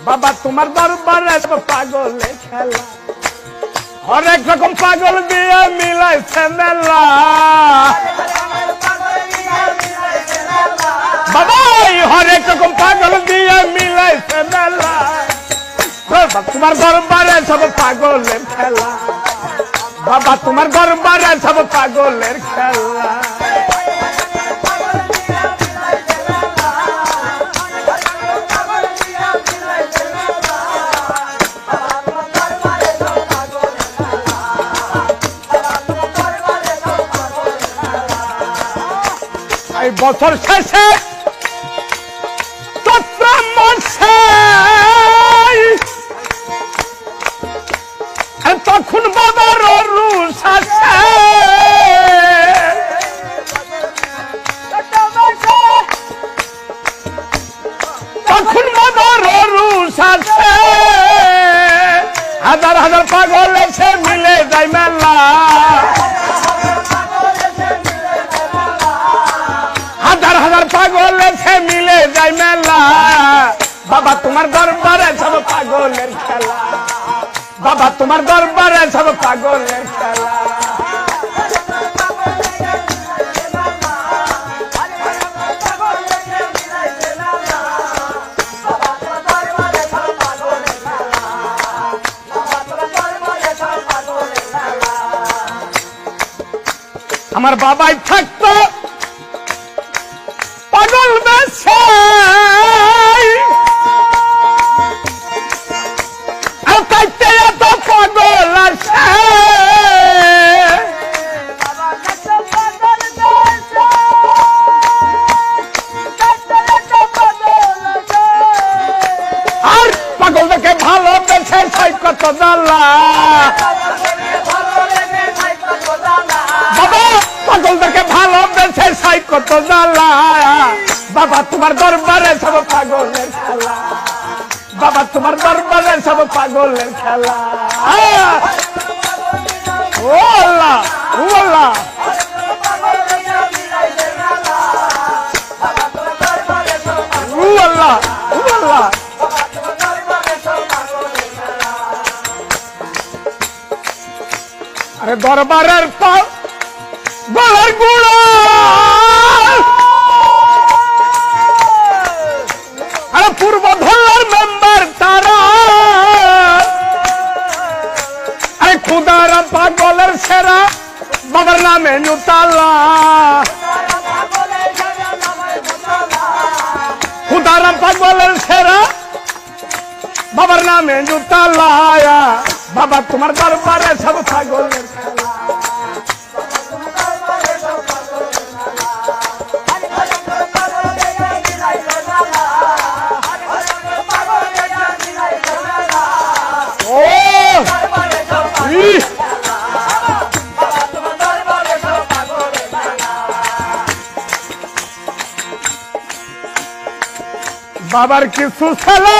বাবা তোমার দরবারে সব পাগলে খেলা, হরেক রকম পাগল দিয়ে মিলাইছে মেলা। বাবা হরেক রকম পাগল দিয়ে মিলাইছে মেলা, তোমার দরবারে সব পাগলের খেলা। বাবা তোমার দরবারে সব পাগলের খেলা। এই বছর শেষে চৈত্র মাসে তখন বাবার রুষ আসে, তখন বাবার রুষ আসে, হাজার হাজার পাগল এসে মিলে যায় মেলা। হাজার হাজার পাগল এসে মিলে যায় মেলা। বাবা তোমার দরবারে সব পাগলের খেলা। বাবা তোমার দরবারে সব পাগলের খেলা। আমার বাবাই থাকতো পাগল বেশে, আর তাইতে এত পাগল আছে। আর পাগল দেখে ভালোবেসে সাই কত জ্বালা। বাবা পাগল দেখে ভালোবেসে সাই কত জ্বালা। বাবা তোমার দরবারে সব পাগলের খেলা। বাবা তোমার দরবারে সব পাগলের খেলা। ও আল্লাহ ও আল্লাহ, ও আল্লাহ ও আল্লাহ। আরে দরবারের পর গলার গুড়া, আরে পূর্ব ধলার মেম্বার তারা, আরে খুদারা পাগলের সেরা বাবার নামে নুতালা। খুদারা পাগলের সেরা বাবার নামে নুতালা। বাবা তোমার দরবারে সব পাগলের খেলা। বাবার কিছু ছেলে